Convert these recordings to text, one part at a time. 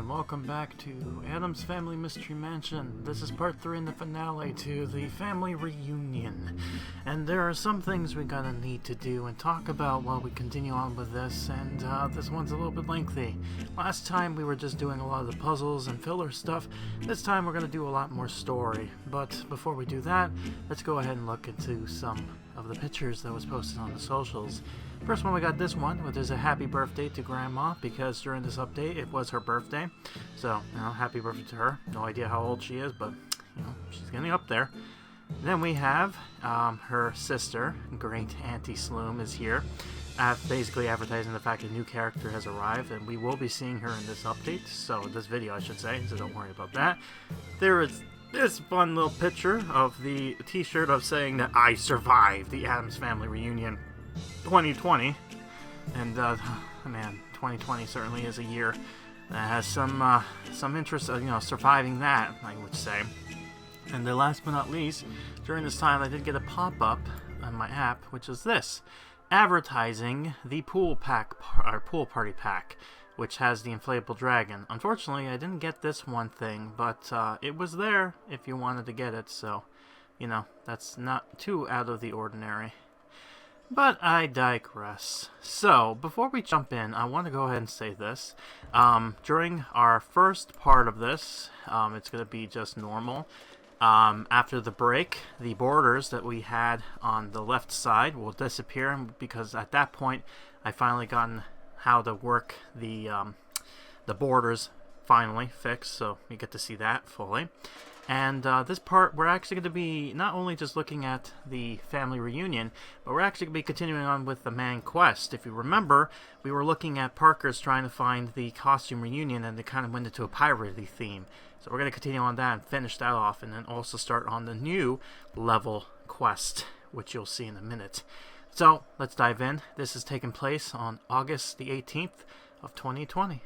and welcome back to Addams Family Mystery Mansion. This is part 3 in the finale to the family reunion. And there are some things we gotta need to do and talk about while we continue on with this, and this one's a little bit lengthy. Last time we were just doing a lot of the puzzles and filler stuff. This time we're gonna do a lot more story. But before we do that, let's go ahead and look into some of the pictures that was posted on the socials. First one, we got this one, which is a happy birthday to Grandma, because during this update, it was her birthday. So, happy birthday to her. No idea how old she is, but, she's getting up there. Then we have her sister, Great Auntie Sloom, is here, basically advertising the fact that a new character has arrived, and we will be seeing her in this update, this video, I should say, so don't worry about that. There is this fun little picture of the t-shirt of saying that I survived the Addams Family Reunion 2020, and man, 2020 certainly is a year that has some interest, surviving that, I would say. And the last but not least, during this time I did get a pop-up on my app, which is this, advertising the pool party pack, which has the inflatable dragon. Unfortunately, I didn't get this one thing, but it was there if you wanted to get it, so, that's not too out of the ordinary. But I digress. So, before we jump in, I want to go ahead and say this. During our first part of this, it's going to be just normal. After the break, the borders that we had on the left side will disappear, because at that point, I finally gotten how to work the borders finally fixed, so you get to see that fully. And this part, we're actually going to be not only just looking at the family reunion, but we're actually going to be continuing on with the main quest. If you remember, we were looking at Parker's trying to find the costume reunion, and it kind of went into a piratey theme. So we're going to continue on that and finish that off, and then also start on the new level quest, which you'll see in a minute. So let's dive in. This is taking place on August the 18th of 2020.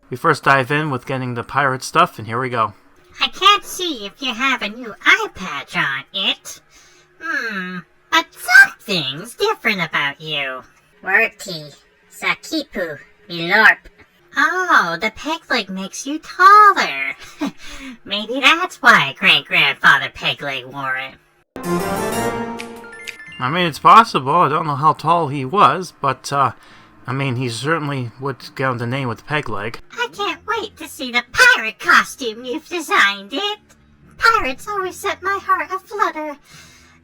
We first dive in with getting the pirate stuff, and here we go. I can't see if you have a new eye patch on it. But something's different about you. Worty, Sakipu, Milorp. Oh, the peg leg makes you taller. Maybe that's why great-grandfather Pegleg wore it. I mean, it's possible. I don't know how tall he was, but, he certainly would get the name with the peg leg. I can't wait to see the pirate costume you've designed it. Pirates always set my heart aflutter.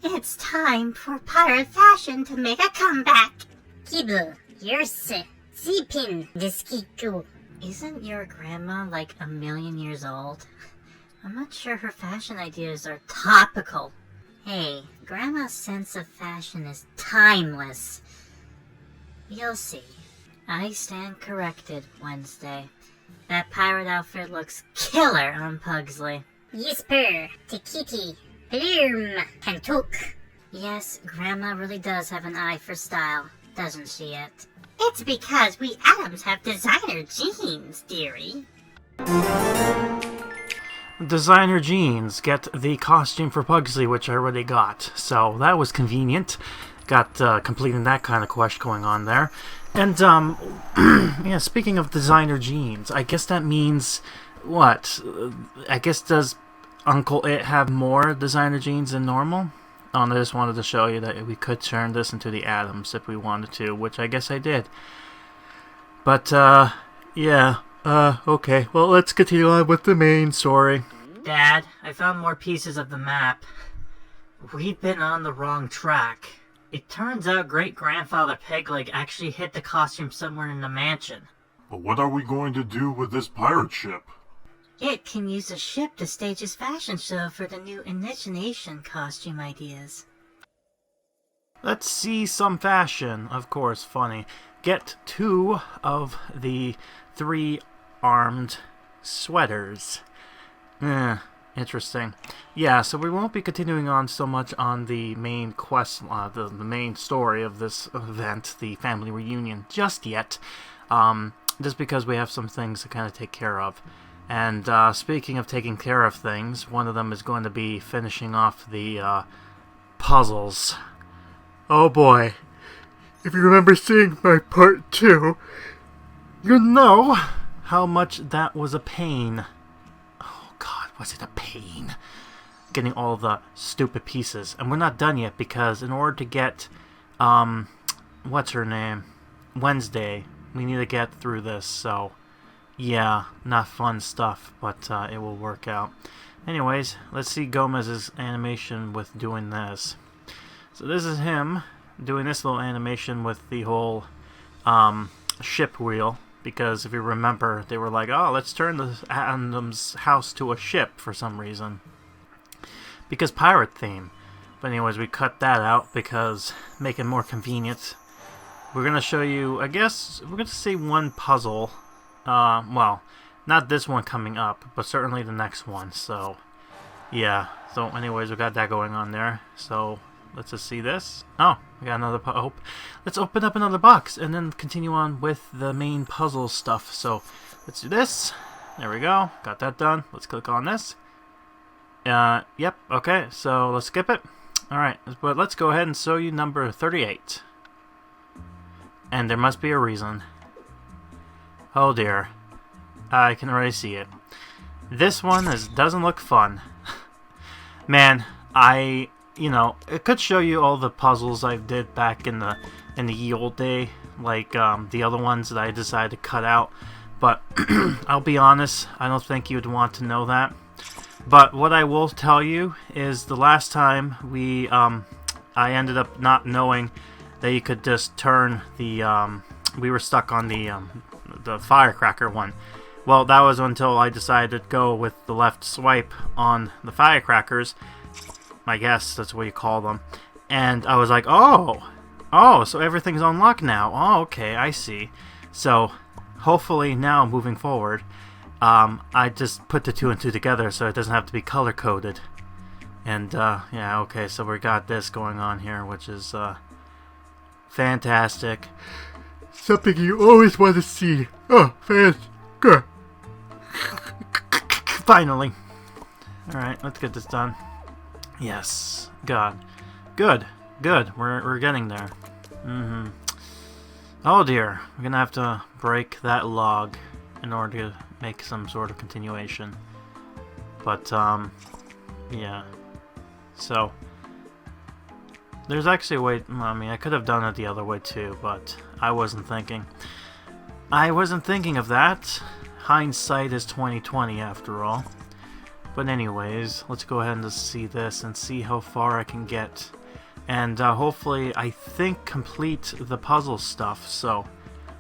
It's time for pirate fashion to make a comeback. Kibu, Yerse, Zipin, Diskiku. Isn't your grandma like 1,000,000 years old? I'm not sure her fashion ideas are topical. Hey, Grandma's sense of fashion is timeless. You'll see. I stand corrected, Wednesday. That pirate outfit looks killer on Pugsley. Yisper, Tikiti, Bloom, Kantuk. Yes, Grandma really does have an eye for style, doesn't she, It? It's because we Addams have designer jeans, dearie. Designer jeans get the costume for Pugsley, which I already got, so that was convenient. Got completing that kind of quest going on there. And speaking of designer jeans, I guess that means what? I guess does Uncle It have more designer jeans than normal? I just wanted to show you that we could turn this into the Addams if we wanted to, which I guess I did. But okay. Well, let's continue on with the main story. Dad, I found more pieces of the map. We've been on the wrong track. It turns out great-grandfather Pegleg actually hid the costume somewhere in the mansion. But what are we going to do with this pirate ship? It can use the ship to stage his fashion show for the new initiation costume ideas. Let's see some fashion. Of course, funny. Get 2 of the 3 armed sweaters. Interesting. Yeah, so we won't be continuing on so much on the main quest, the main story of this event, the family reunion, just yet. Just because we have some things to kind of take care of. And speaking of taking care of things, one of them is going to be finishing off the puzzles. Oh boy. If you remember seeing my part 2, you know how much that was a pain. Oh god, was it a pain? Getting all the stupid pieces. And we're not done yet, because in order to get, what's her name? Wednesday, we need to get through this, so yeah, not fun stuff, but it will work out. Anyways, let's see Gomez's animation with doing this. So this is him doing this little animation with the whole ship wheel, because if you remember, they were like, oh, let's turn the Addams house to a ship for some reason. Because pirate theme. But anyways, we cut that out because make it more convenient. We're going to show you, I guess, we're going to see one puzzle. Well, not this one coming up, but certainly the next one. So, yeah. So anyways, we got that going on there. So, let's just see this. Oh, we got another let's open up another box and then continue on with the main puzzle stuff. So, let's do this. There we go. Got that done. Let's click on this. Yep, okay, so let's skip it. Alright, but let's go ahead and show you number 38. And there must be a reason. Oh dear. I can already see it. This one doesn't look fun. Man, it could show you all the puzzles I did back in the ye old day, like the other ones that I decided to cut out. But I'll be honest, I don't think you'd want to know that. But what I will tell you is the last time I ended up not knowing that you could just turn the, we were stuck on the firecracker one. Well, that was until I decided to go with the left swipe on the firecrackers. I guess that's what you call them. And I was like, oh, so everything's unlocked now. Oh, okay, I see. So, hopefully now, moving forward, I just put the 2 and 2 together so it doesn't have to be color-coded. And, yeah, okay, so we got this going on here, which is, fantastic. Something you always want to see. Oh, good. Finally. Alright, let's get this done. Yes. God. Good. We're getting there. Oh dear. We're gonna have to break that log in order to make some sort of continuation. But, yeah. So, there's actually a way, I mean, I could have done it the other way too, but I wasn't thinking. I wasn't thinking of that. Hindsight is 20/20 after all. But anyways, let's go ahead and just see this and see how far I can get. And hopefully, I think, complete the puzzle stuff. So,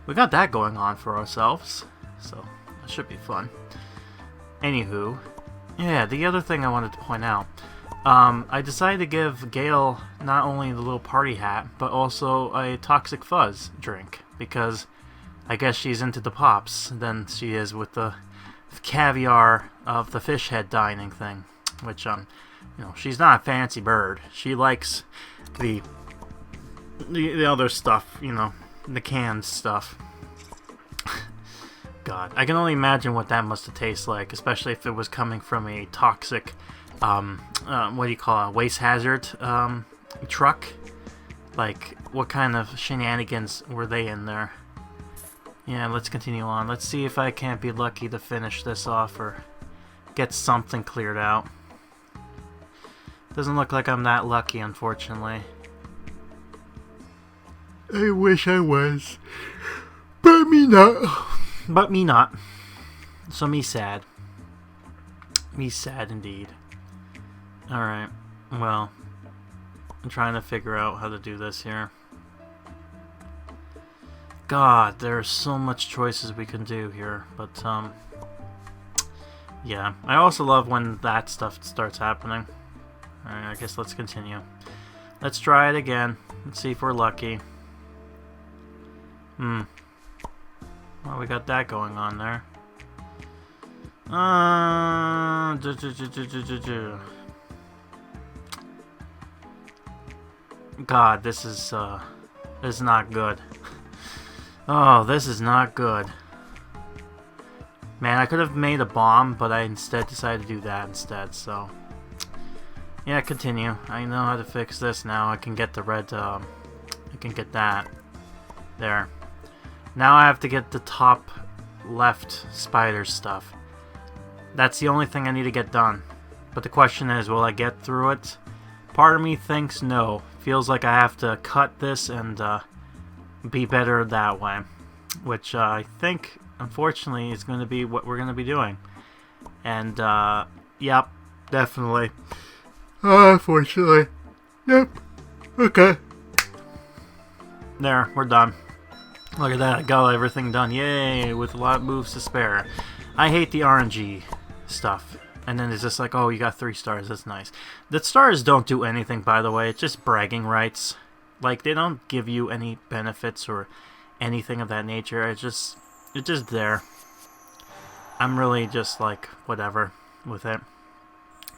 we got that going on for ourselves. So, that should be fun. Anywho, yeah, the other thing I wanted to point out. I decided to give Gail not only the little party hat, but also a Toxic Fuzz drink. Because I guess she's into the pops than she is with the caviar of the fish head dining thing. Which, she's not a fancy bird. She likes the other stuff, the canned stuff. God, I can only imagine what that must have tasted like, especially if it was coming from a toxic, what do you call it, waste hazard, truck? Like, what kind of shenanigans were they in there? Yeah, let's continue on. Let's see if I can't be lucky to finish this off or get something cleared out. Doesn't look like I'm that lucky, unfortunately. I wish I was. But me not. But me not. So me sad. Me sad indeed. Alright. Well, I'm trying to figure out how to do this here. God, there are so much choices we can do here. But, yeah. I also love when that stuff starts happening. Alright, I guess let's continue. Let's try it again. Let's see if we're lucky. Well, we got that going on there. God, this is not good. Oh, this is not good. Man, I could have made a bomb, but I instead decided to do that instead, so... Yeah, continue. I know how to fix this now. I can get the red, I can get that. There. Now I have to get the top left spider stuff. That's the only thing I need to get done. But the question is, will I get through it? Part of me thinks no. Feels like I have to cut this and be better that way. Which I think, unfortunately, is going to be what we're going to be doing. And, yep, definitely. Unfortunately. Yep. Okay. There, we're done. Look at that, I got everything done. Yay, with a lot of moves to spare. I hate the RNG stuff. And then it's just like, oh, you got 3 stars, that's nice. The stars don't do anything, by the way, it's just bragging rights. Like, they don't give you any benefits or anything of that nature. It's just there. I'm really just like, whatever with it.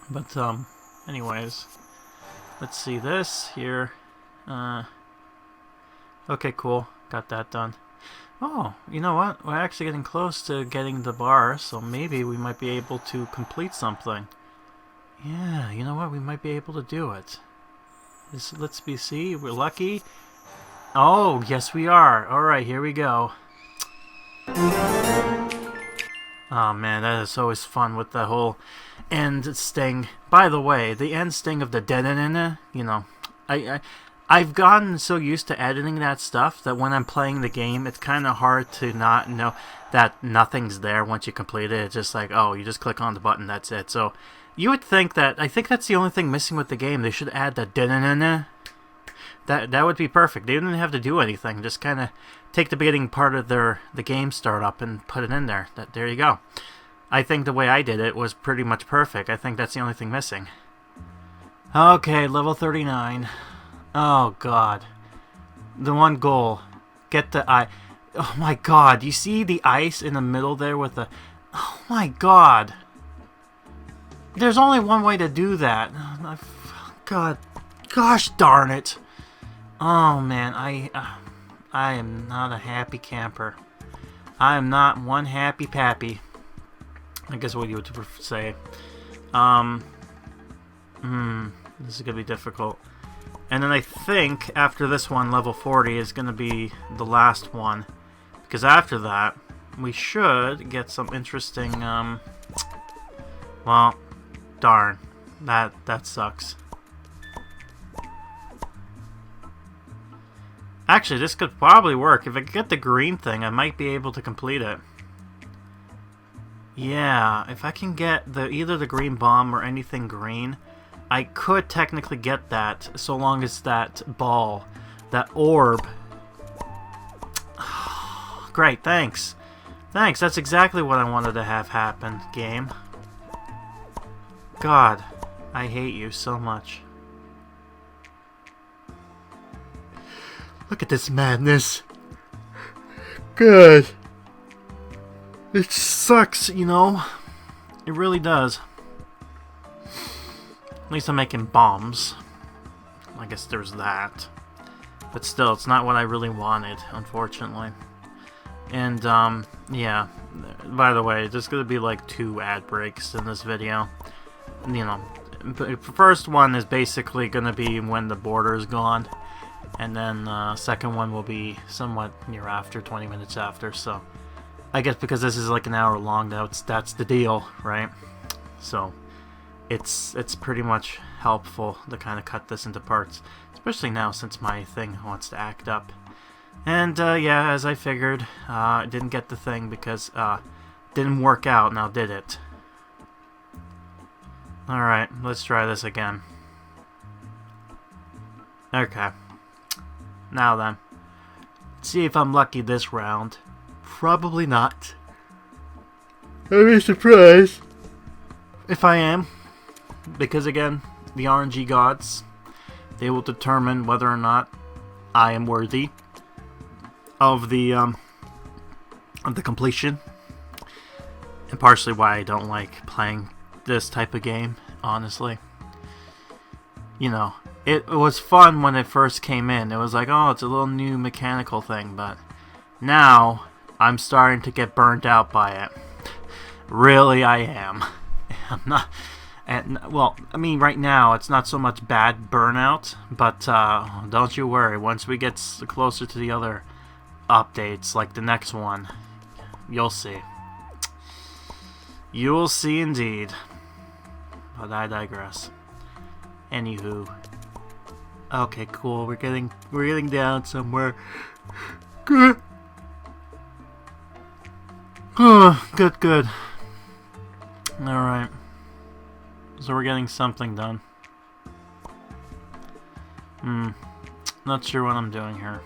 But, anyways. Let's see this here. Okay, cool. Got that done. Oh, you know what? We're actually getting close to getting the bar, so maybe we might be able to complete something. Yeah, you know what? We might be able to do it. Let's see. We're lucky. Oh, yes we are. Alright, here we go. Oh man, that is always fun with the whole end sting. By the way, the end sting of the da-da-da-da, you know, I've gotten so used to editing that stuff that when I'm playing the game, it's kind of hard to not know that nothing's there once you complete it. It's just like, oh, you just click on the button, that's it. So you would think that, I think that's the only thing missing with the game. They should add the da-da-da-da. That would be perfect. They didn't have to do anything. Just kind of take the beginning part of the game startup and put it in there. There you go. I think the way I did it was pretty much perfect. I think that's the only thing missing. Okay, level 39. Oh, God. The one goal. Get the eye. Oh, my God. You see the ice in the middle there with the... Oh, my God. There's only one way to do that. God. Gosh darn it. Oh, man. I am not a happy camper. I am not one happy pappy. I guess what you would say. This is going to be difficult. And then I think after this one, level 40 is going to be the last one. Because after that, we should get some interesting, well, darn. That sucks. Actually, this could probably work. If I get the green thing, I might be able to complete it. Yeah, if I can get either the green bomb or anything green, I could technically get that, so long as that ball, that orb... Great, thanks. Thanks, that's exactly what I wanted to have happen, game. God, I hate you so much. Look at this madness. Good. It sucks, you know. It really does. At least I'm making bombs. I guess there's that. But still, it's not what I really wanted, unfortunately. And, yeah. By the way, there's gonna be like 2 ad breaks in this video. You know, the first one is basically gonna be when the border is gone. And then second one will be somewhat near after, 20 minutes after, so... I guess because this is like an hour long, that's the deal, right? So, it's pretty much helpful to kind of cut this into parts. Especially now, since my thing wants to act up. And, yeah, as I figured, I didn't get the thing because, didn't work out, now did it? Alright, let's try this again. Okay. Now then. Let's see if I'm lucky this round. Probably not. I'd be surprised if I am. Because again, the RNG gods, they will determine whether or not I am worthy of the completion. And partially why I don't like playing this type of game, honestly. You know, it was fun when it first came in. It was like, oh, it's a little new mechanical thing, but now I'm starting to get burnt out by it. Really, I am. I'm not... And, well, I mean, right now, it's not so much bad burnout, but don't you worry. Once we get closer to the other updates, like the next one, You'll see. You will see indeed. But I digress. Anywho. Okay, cool. We're getting down somewhere. Good. Good. Alright. So we're getting something done. Not sure what I'm doing here.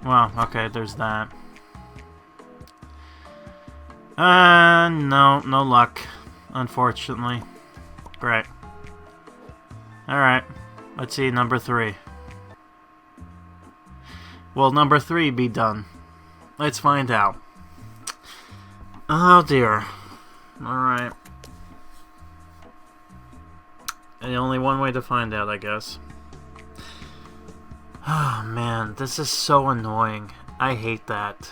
Well, okay, there's that. No luck, unfortunately. Great. Alright, let's see number 3. Will number 3 be done? Let's find out. Oh dear. Alright. And only one way to find out, I guess. Oh man, this is so annoying. I hate that.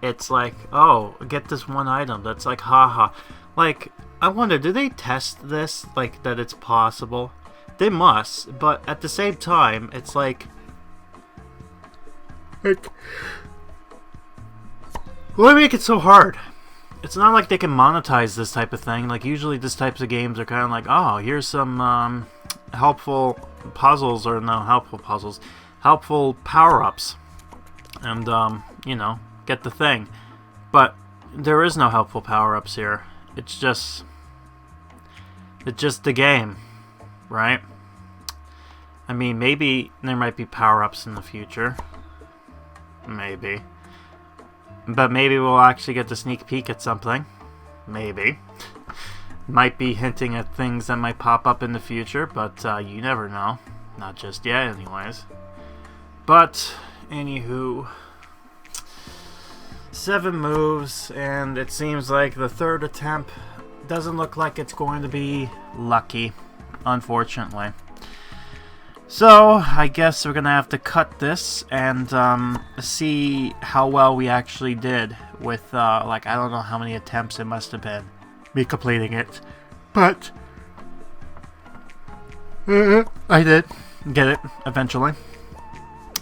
It's like, oh, get this one item. That's like, haha. Like, I wonder, do they test this? Like, that it's possible? They must, but at the same time, it's like... why make it so hard? It's not like they can monetize this type of thing. Like, usually this types of games are kind of like, oh, here's some helpful puzzles, or no, helpful puzzles. Helpful power-ups. And, you know, get the thing. But there is no helpful power-ups here. It's just the game, right? I mean, maybe there might be power-ups in the future. Maybe. But maybe we'll actually get the sneak peek at something. Maybe. Might be hinting at things that might pop up in the future, but you never know. Not just yet, anyways. But, anywho... 7 moves, and it seems like the third attempt doesn't look like it's going to be lucky, unfortunately. So, I guess we're gonna have to cut this and see how well we actually did with, like, I don't know how many attempts it must have been, me completing it. But, I did get it, eventually.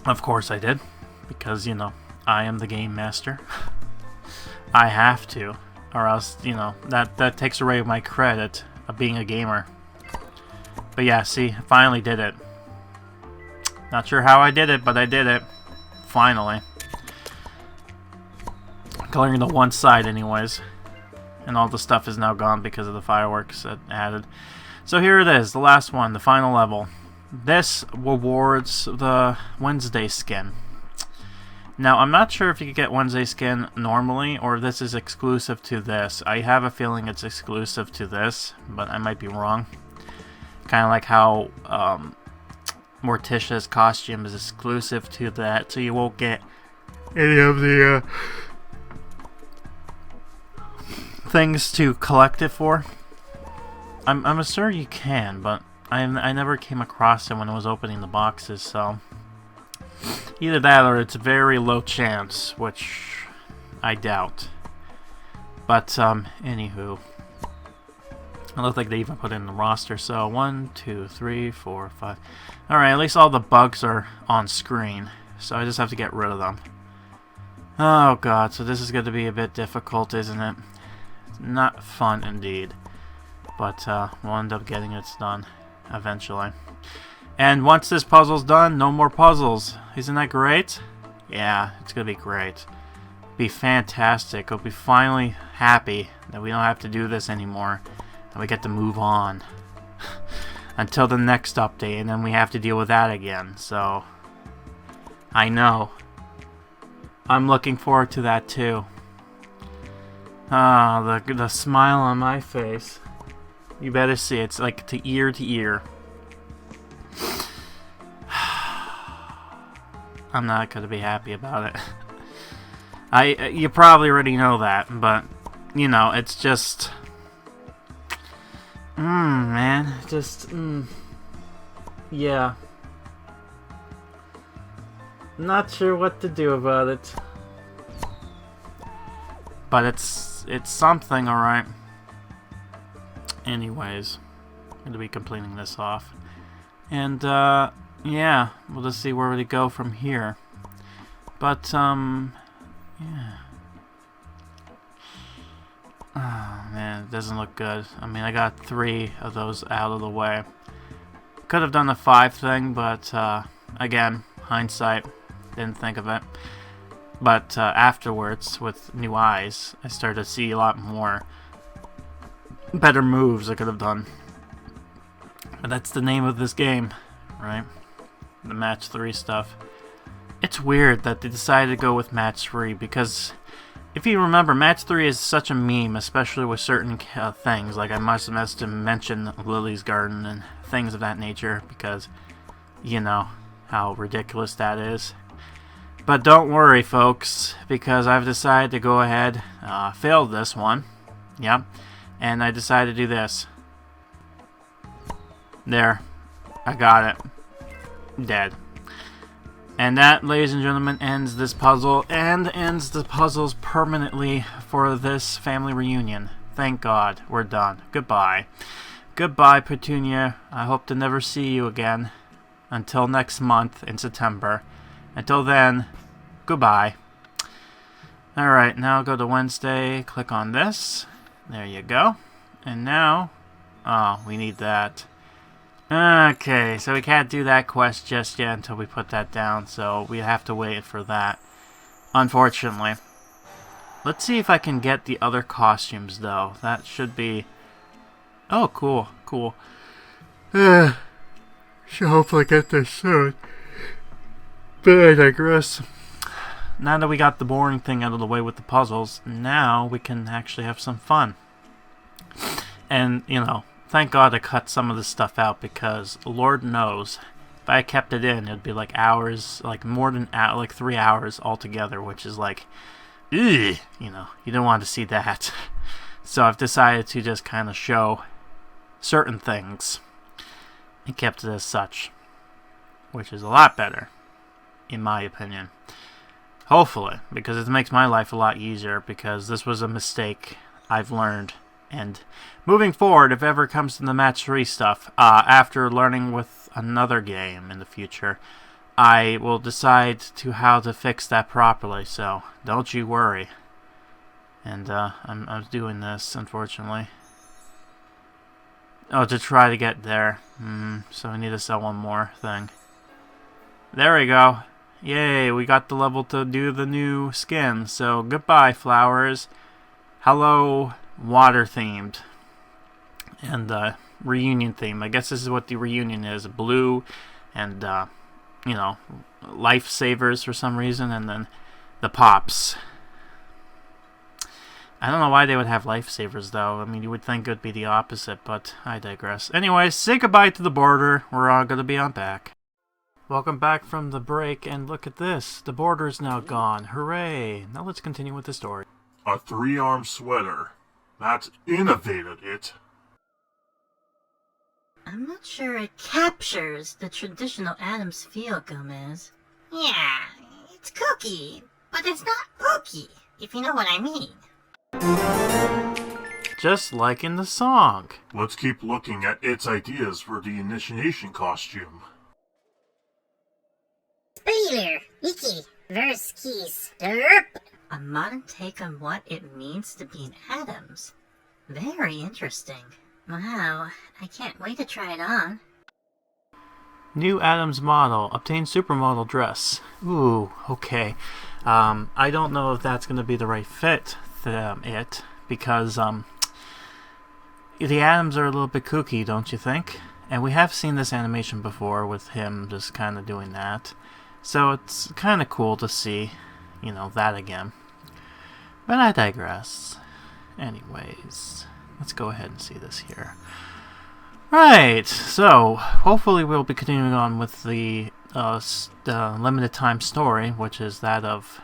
Of course I did, because, you know, I am the game master. I have to, or else, you know, that takes away my credit of being a gamer. But yeah, see, finally did it. Not sure how I did it, but I did it. Finally. Coloring the one side anyways. And all the stuff is now gone because of the fireworks that added. So here it is, the last one, the final level. This rewards the Wednesday skin. Now, I'm not sure if you could get Wednesday skin normally, or if this is exclusive to this. I have a feeling it's exclusive to this, but I might be wrong. Kind of like how Morticia's costume is exclusive to that, so you won't get any of the things to collect it for. I'm sure you can, but I never came across it when I was opening the boxes, so... Either that or it's a very low chance, which I doubt. But, anywho. It looks like they even put it in the roster. So, 1, 2, 3, 4, 5. Alright, at least all the bugs are on screen. So I just have to get rid of them. Oh god, so this is going to be a bit difficult, isn't it? Not fun indeed. But, we'll end up getting it done eventually. And once this puzzle's done, no more puzzles. Isn't that great? Yeah, it's gonna be great. Be fantastic. I'll be finally happy that we don't have to do this anymore. And we get to move on. Until the next update, and then we have to deal with that again. So, I know. I'm looking forward to that too. Ah, the smile on my face. You better see it. It's like to ear to ear. I'm not gonna be happy about it. You probably already know that, but you know, it's just man, just yeah. Not sure what to do about it. But it's something, alright. Anyways, I'm gonna be completing this off. And yeah, we'll just see where we go from here. But, yeah. Oh, man, it doesn't look good. I mean, I got 3 of those out of the way. Could have done the 5 thing, but, again, hindsight, didn't think of it. But, afterwards, with new eyes, I started to see a lot more better moves I could have done. But that's the name of this game, right? The match 3 stuff. It's weird that they decided to go with match 3 because if you remember, match 3 is such a meme, especially with certain things. Like I must have mentioned Lily's Garden and things of that nature because you know how ridiculous that is. But don't worry, folks, because I've decided to go ahead, fail this one. Yep. And I decided to do this. There. I got it. Dead. And that, ladies and gentlemen, ends this puzzle and ends the puzzles permanently for this family reunion. Thank God. We're done. Goodbye. Goodbye, Petunia. I hope to never see you again until next month in September. Until then, goodbye. Alright, now go to Wednesday. Click on this. There you go. And now, oh, we need that. Okay, so we can't do that quest just yet until we put that down, so we have to wait for that, unfortunately. Let's see if I can get the other costumes, though. That should be... Oh, cool, cool. Should hopefully get this soon. But I digress. Now that we got the boring thing out of the way with the puzzles, now we can actually have some fun. And, you know, thank God I cut some of this stuff out because, Lord knows, if I kept it in, it'd be like hours, like more than, like 3 hours altogether, which is like, ugh, you know, you don't want to see that. So I've decided to just kind of show certain things and kept it as such, which is a lot better, in my opinion. Hopefully, because it makes my life a lot easier, because this was a mistake I've learned. And moving forward, if ever comes to the match 3 stuff, after learning with another game in the future, I will decide to how to fix that properly, so don't you worry. And I'm doing this, unfortunately. Oh, to try to get there. So I need to sell one more thing. There we go. Yay, we got the level to do the new skin. So goodbye, flowers. Hello, water themed. And reunion theme. I guess this is what the reunion is. Blue and, you know, lifesavers for some reason. And then the pops. I don't know why they would have lifesavers, though. I mean, you would think it would be the opposite, but I digress. Anyways, say goodbye to the border. We're all going to be on back. Welcome back from the break, and look at this. The border is now gone. Hooray! Now let's continue with the story. A 3-arm sweater. That's innovated it. I'm not sure it captures the traditional Addams feel, Gomez. Yeah, it's cookie, but it's not cookie, if you know what I mean. Just like in the song. Let's keep looking at its ideas for the initiation costume. Spoiler, wiki, verse keys, derp. A modern take on what it means to be an Addams. Very interesting. Wow, I can't wait to try it on. New Addams model. Obtain supermodel dress. Ooh, okay. I don't know if that's going to be the right fit because the Addams are a little bit kooky, don't you think? And we have seen this animation before with him just kind of doing that. So it's kind of cool to see, you know, that again. But I digress. Anyways, let's go ahead and see this here. Right, so hopefully we'll be continuing on with the limited time story, which is that of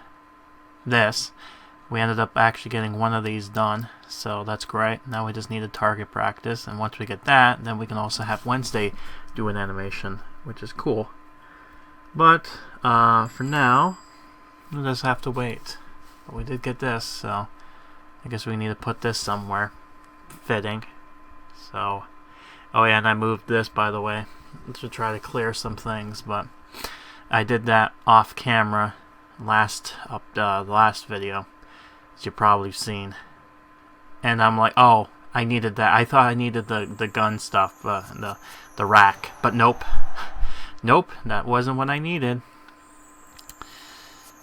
this. We ended up actually getting one of these done, so that's great. Now we just need a target practice, and once we get that, then we can also have Wednesday do an animation, which is cool. But for now, we'll just have to wait. But we did get this, so I guess we need to put this somewhere fitting. So, oh yeah, and I moved this, by the way, to try to clear some things, but I did that off camera the last video, as you've probably seen. And I'm like, oh, I needed that. I thought I needed the gun stuff, the rack, but nope. Nope, that wasn't what I needed.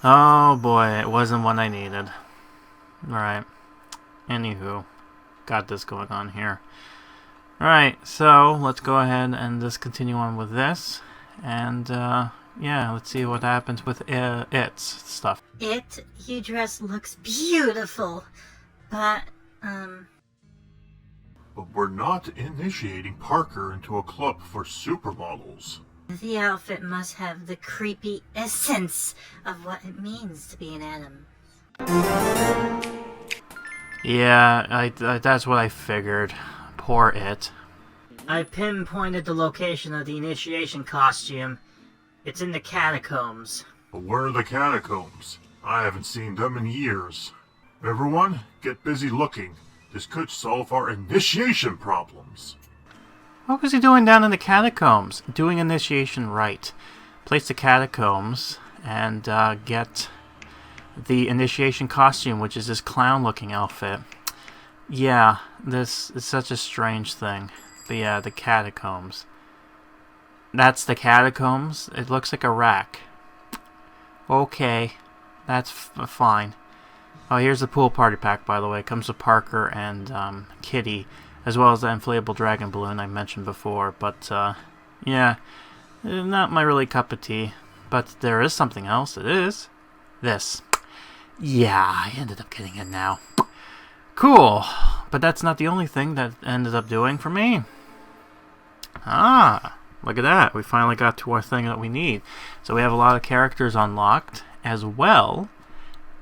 Oh boy, it wasn't what I needed. Alright. Anywho, got this going on here. Alright, so let's go ahead and just continue on with this. And, yeah, let's see what happens with its stuff. You dress looks beautiful. But we're not initiating Parker into a club for supermodels. the outfit must have the creepy essence of what it means to be an Addams. Yeah, that's what I figured. Poor it. I pinpointed the location of the initiation costume. It's in the catacombs. But where are the catacombs? I haven't seen them in years. Everyone, get busy looking. This could solve our initiation problems. What was he doing down in the catacombs? Doing initiation right. Place the catacombs and get the initiation costume, which is this clown-looking outfit. Yeah, this is such a strange thing. But yeah, the catacombs. That's the catacombs? It looks like a rack. Okay, that's fine. Oh, here's the pool party pack, by the way. It comes with Parker and Kitty, as well as the inflatable dragon balloon I mentioned before. But, yeah, not my really cup of tea. But there is something else. It is this. Yeah, I ended up getting it now. Cool. But that's not the only thing that ended up doing for me. Ah, look at that. We finally got to our thing that we need. So we have a lot of characters unlocked, as well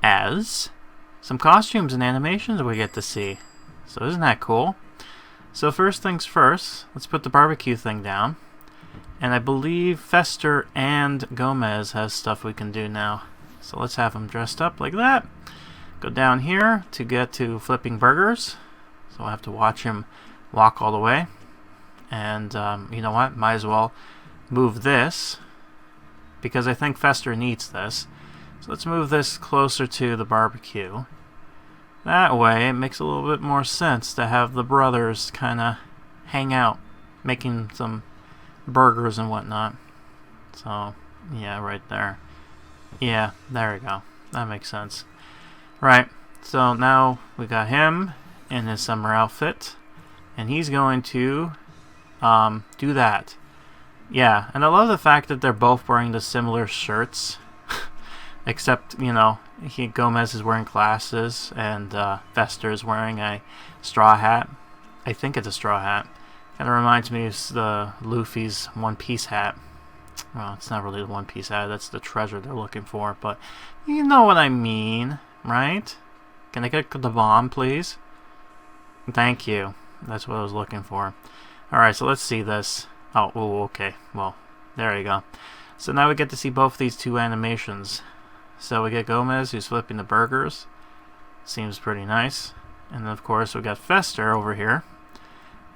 as some costumes and animations we get to see. So isn't that cool? So first things first, let's put the barbecue thing down. And I believe Fester and Gomez has stuff we can do now. So let's have them dressed up like that. Go down here to get to flipping burgers. So I have to watch him walk all the way. And you know what? Might as well move this, because I think Fester needs this. So let's move this closer to the barbecue. That way it makes a little bit more sense to have the brothers kind of hang out, making some burgers and whatnot. So, yeah, right there. Yeah, there we go. That makes sense. Right, so now we got him in his summer outfit, and he's going to do that. Yeah, and I love the fact that they're both wearing the similar shirts. Except, you know, Gomez is wearing glasses and Fester is wearing a straw hat. I think it's a straw hat. Kind of reminds me of the Luffy's One Piece hat. Well, it's not really the One Piece hat. That's the treasure they're looking for. But you know what I mean, right? Can I get the bomb, please? Thank you. That's what I was looking for. Alright, so let's see this. Oh, okay. Well, there you go. So now we get to see both these two animations. So we get Gomez, who's flipping the burgers. Seems pretty nice. And then, of course, we got Fester over here.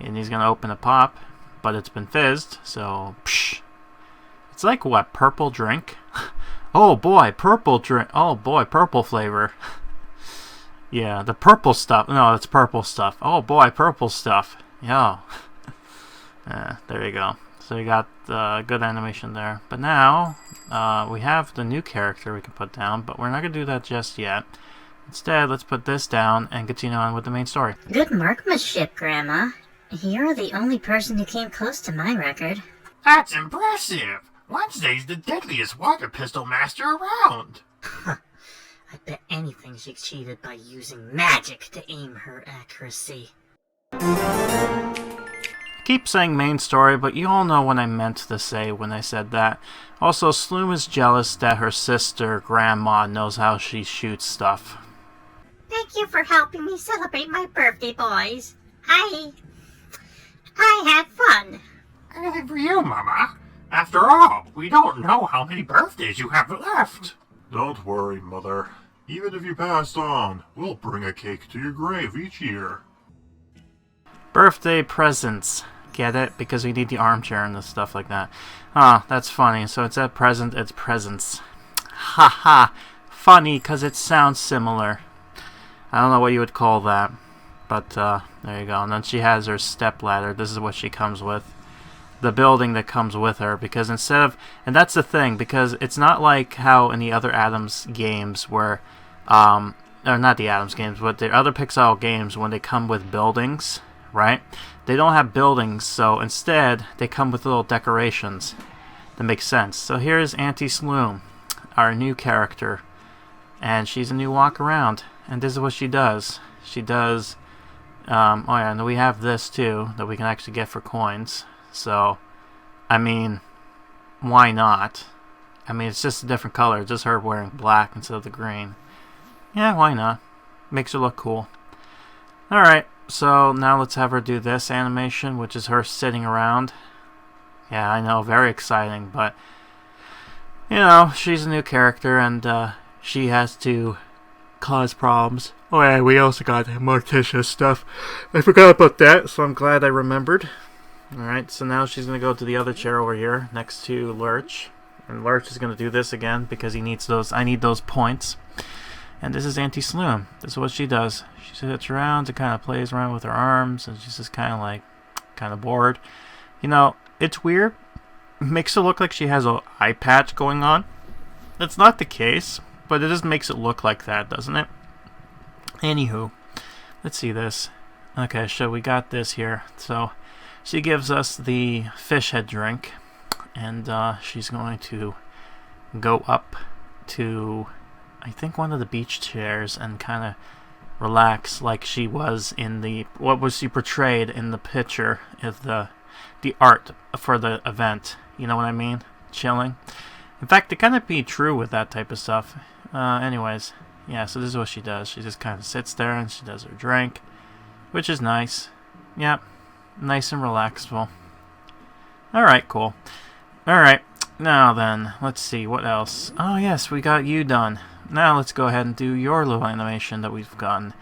And he's going to open a pop, but it's been fizzed, so psh. It's like, what, purple drink? Oh boy, purple drink. Oh boy, purple flavor. Yeah, the purple stuff. No, it's purple stuff. Oh boy, purple stuff. Yeah. There you go. So you got good animation there. But now, we have the new character we can put down, but we're not going to do that just yet. Instead, let's put this down and continue on with the main story. Good marksmanship, Grandma. You're the only person who came close to my record. That's impressive! Wednesday's the deadliest water pistol master around! I bet anything she cheated by using magic to aim her accuracy. I keep saying main story, but you all know what I meant to say when I said that. Also, Sloom is jealous that her sister, Grandma, knows how she shoots stuff. Thank you for helping me celebrate my birthday, boys. I had fun. Anything for you, Mama. After all, we don't know how many birthdays you have left. Don't worry, Mother. Even if you passed on, we'll bring a cake to your grave each year. Birthday presents. Get it? Because we need the armchair and the stuff like that. Ah, that's funny. So it's at present, it's presents. ha ha. Funny because it sounds similar. I don't know what you would call that. But there you go. And then she has her step ladder. This is what she comes with. The building that comes with her. Because instead of... And that's the thing. Because it's not like how in the other Addams games where... or not the Addams games, but the other Pixowl games when they come with buildings, right? They don't have buildings, so instead they come with little decorations. That makes sense. So here's Auntie Sloom, our new character. And she's a new walk around. And this is what she does. She does... oh yeah, and we have this too, that we can actually get for coins. So, I mean, why not? I mean, it's just a different color. Just her wearing black instead of the green. Yeah, why not? Makes her look cool. Alright, so now let's have her do this animation, which is her sitting around. Yeah, I know, very exciting, but... You know, she's a new character, and she has to cause problems. Oh yeah, we also got Morticia stuff. I forgot about that, so I'm glad I remembered. Alright, so now she's going to go to the other chair over here, next to Lurch. And Lurch is going to do this again, because he needs those. I need those points. And this is Auntie Sloom. This is what she does. She sits around and kind of plays around with her arms, and she's just kind of like, kind of bored. You know, it's weird. It makes it look like she has an eye patch going on. That's not the case, but it just makes it look like that, doesn't it? Anywho, let's see this. Okay, so we got this here. So she gives us the fish head drink, and she's going to go up to, I think, one of the beach chairs and kind of relax like she was in the, what was she portrayed in the picture of the art for the event. You know what I mean? Chilling. In fact, it kind of be true with that type of stuff. Anyways. Yeah, so this is what she does. She just kind of sits there and she does her drink, which is nice. Yep, nice and relaxful. Alright, cool. Alright, now then, let's see, what else? Oh yes, we got you done. Now let's go ahead and do your little animation that we've gotten.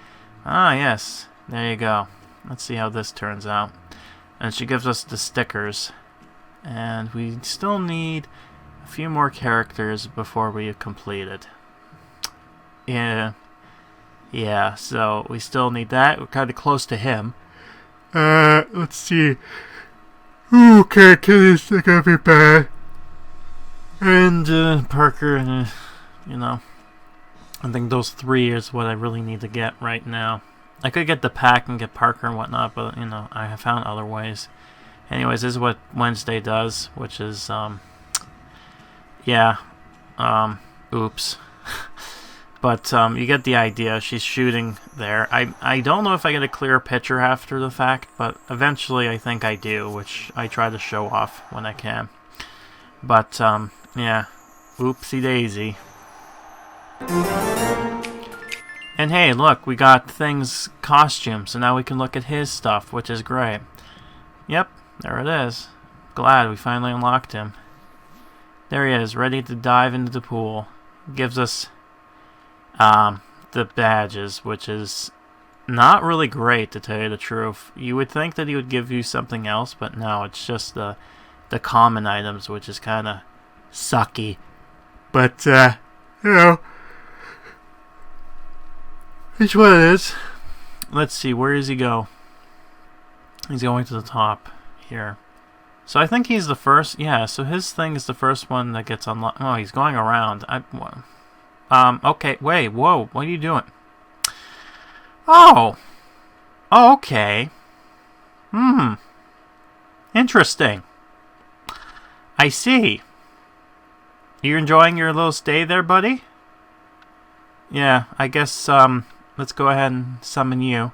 Ah yes, there you go. Let's see how this turns out. And she gives us the stickers. And we still need a few more characters before we complete it. Yeah, so we still need that. We're kind of close to him. Let's see. Ooh, characters are gonna be bad. And, Parker, you know. I think those 3 is what I really need to get right now. I could get the pack and get Parker and whatnot, but, you know, I have found other ways. Anyways, this is what Wednesday does, which is, yeah, oops. But you get the idea. She's shooting there. I don't know if I get a clear picture after the fact, but eventually I think I do, which I try to show off when I can. But, yeah, oopsie daisy. And hey, look, we got things, costumes, so now we can look at his stuff, which is great. Yep, there it is. Glad we finally unlocked him. There he is, ready to dive into the pool. Gives us the badges, which is not really great, to tell you the truth. You would think that he would give you something else, but no, it's just the common items, which is kind of sucky. But, you know, it's what it is. Let's see, where does he go? He's going to the top here. So I think he's the first, yeah, so his thing is the first one that gets unlocked. Oh, he's going around. Okay, wait, whoa, what are you doing? Oh, okay. Interesting. I see. You enjoying your little stay there, buddy? Yeah, I guess, let's go ahead and summon you.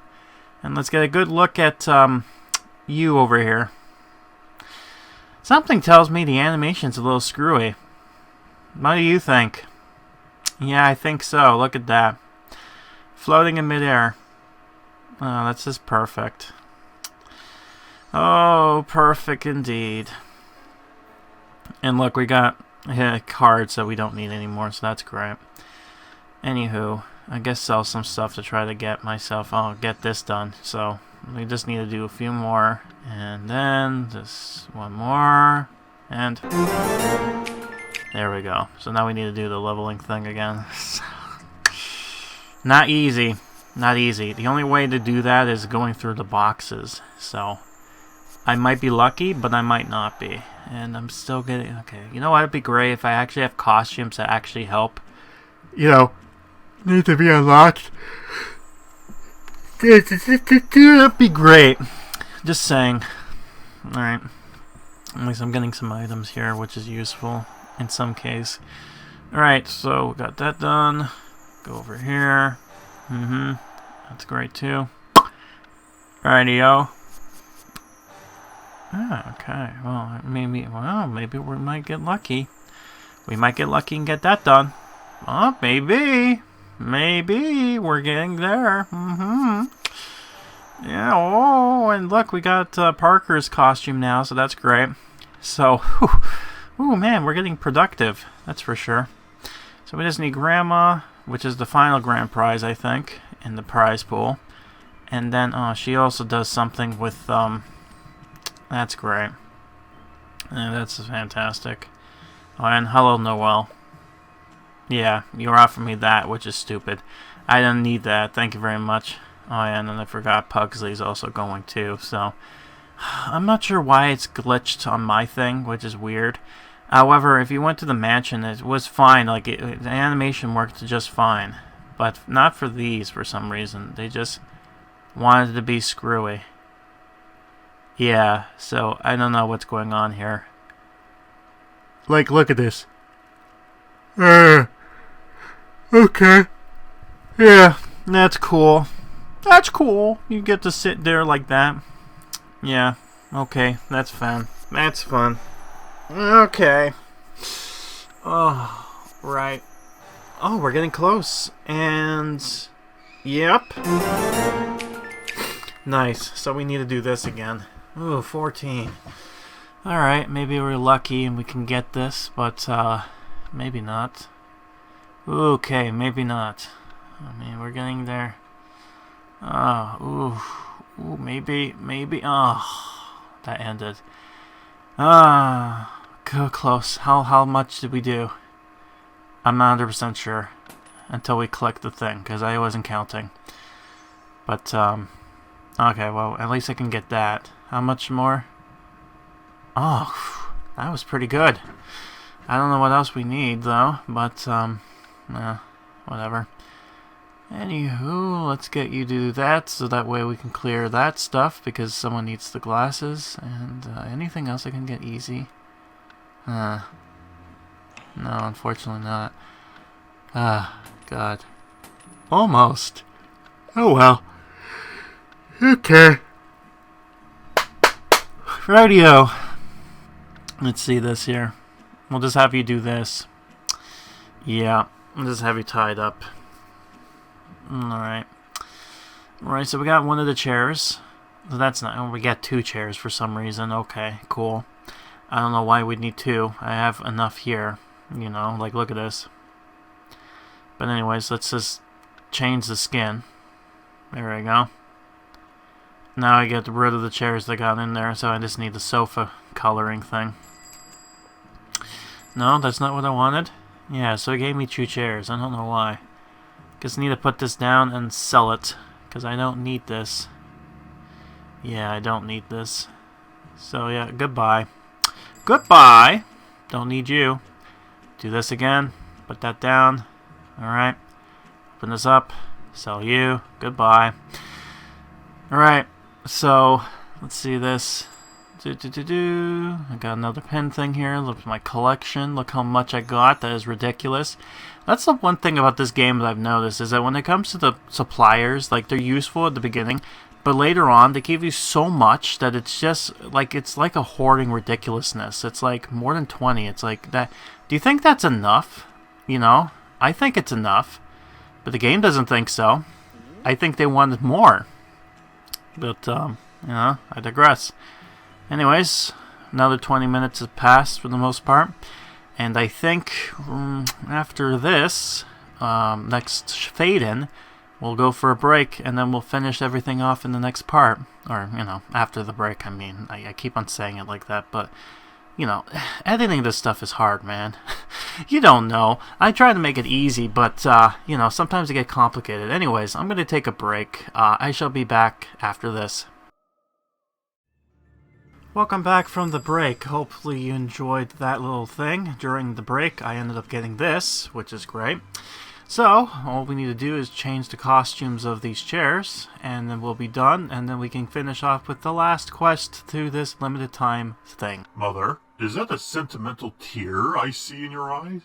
And let's get a good look at, you over here. Something tells me the animation's a little screwy. What do you think? Yeah, I think so. Look at that. Floating in midair. Oh, that's just perfect. Oh, perfect indeed. And look, we got cards that we don't need anymore, so that's great. Anywho, I guess sell some stuff to try to get myself, get this done. So, we just need to do a few more. And then, just one more. And There we go. So now we need to do the leveling thing again. Not easy. Not easy. The only way to do that is going through the boxes. So I might be lucky, but I might not be. And I'm still getting... Okay, you know what? It'd be great if I actually have costumes that actually help. You know, need to be unlocked. That'd be great. Just saying. Alright. At least I'm getting some items here, which is useful in some case. Alright, so we got that done. Go over here. That's great too. Alrighty-o. Ah, okay. Well, maybe we might get lucky. We might get lucky and get that done. Oh, maybe. Maybe. We're getting there. Yeah, oh, and look, we got Parker's costume now, so that's great. So, ooh, man, we're getting productive. That's for sure. So we just need Grandma, which is the final grand prize, I think, in the prize pool. And then, she also does something with, that's great. Yeah, that's fantastic. Oh, and hello, Noel. Yeah, you're offering me that, which is stupid. I didn't need that. Thank you very much. Oh, yeah, and then I forgot Pugsley's also going, too, so... I'm not sure why it's glitched on my thing, which is weird. However, if you went to the mansion, it was fine. Like, the animation worked just fine. But not for these, for some reason. They just wanted to be screwy. Yeah, so I don't know what's going on here. Like, look at this. Okay. Yeah, that's cool. That's cool. You get to sit there like that. Yeah, okay, that's fun. That's fun. Okay. Oh, right. Oh, we're getting close. And... Yep. Nice. So we need to do this again. Ooh, 14. Alright, maybe we're lucky and we can get this, but, maybe not. Okay, maybe not. I mean, we're getting there. Ooh, maybe, oh, that ended. Go close. How much did we do? I'm not 100% sure until we click the thing, because I wasn't counting. But, okay, well, at least I can get that. How much more? Oh, that was pretty good. I don't know what else we need, though, but, whatever. Anywho, let's get you to do that, so that way we can clear that stuff, because someone needs the glasses, and anything else I can get easy. No, unfortunately not. God. Almost. Oh well. Okay. Radio. Let's see this here. We'll just have you do this. Yeah, we'll just have you tied up. Alright. Alright, so we got one of the chairs. So that's not... Oh, we got 2 chairs for some reason. Okay, cool. I don't know why we'd need 2. I have enough here. You know, like, look at this. But anyways, let's just change the skin. There we go. Now I get rid of the chairs that got in there, so I just need the sofa coloring thing. No, that's not what I wanted. Yeah, so it gave me 2 chairs. I don't know why. Guess I need to put this down and sell it, because I don't need this. Yeah, I don't need this. So yeah, goodbye. Goodbye! Don't need you. Do this again. Put that down. Alright. Open this up. Sell you. Goodbye. Alright, so let's see this. I got another pen thing here. Look at my collection. Look how much I got. That is ridiculous. That's the one thing about this game that I've noticed, is that when it comes to the suppliers, like, they're useful at the beginning, but later on they give you so much that it's just like, it's like a hoarding ridiculousness. It's like more than 20. It's like that. Do you think that's enough? You know, I think it's enough, but the game doesn't think so. I think they wanted more. But you know, I digress. Anyways, another 20 minutes has passed for the most part, and I think after this next fade-in, we'll go for a break, and then we'll finish everything off in the next part. Or, you know, after the break, I mean. I keep on saying it like that, but you know, editing this stuff is hard, man. You don't know. I try to make it easy, but, you know, sometimes it gets complicated. Anyways, I'm going to take a break. I shall be back after this. Welcome back from the break. Hopefully you enjoyed that little thing. During the break, I ended up getting this, which is great. So, all we need to do is change the costumes of these chairs, and then we'll be done, and then we can finish off with the last quest to this limited time thing. Mother, is that a sentimental tear I see in your eyes?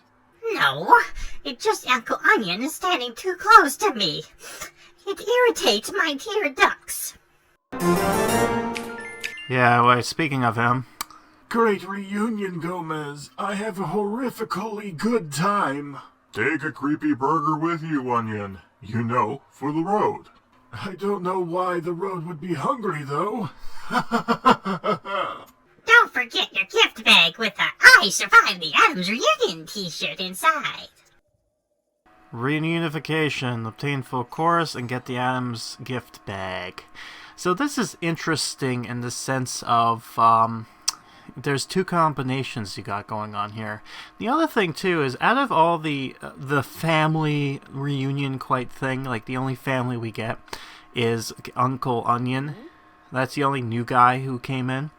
No, it's just Uncle Onion is standing too close to me. It irritates my dear ducks. Yeah, well, speaking of him... Great reunion, Gomez. I have a horrifically good time. Take a creepy burger with you, Onion. You know, for the road. I don't know why the road would be hungry, though. Don't forget your gift bag with the I Survived the Addams Reunion t-shirt inside. Reunification. Obtain full chorus and get the Addams gift bag. So this is interesting in the sense of... there's two combinations you got going on here. The other thing too is out of all the family reunion quite thing, like the only family we get is Uncle Onion. That's the only new guy who came in.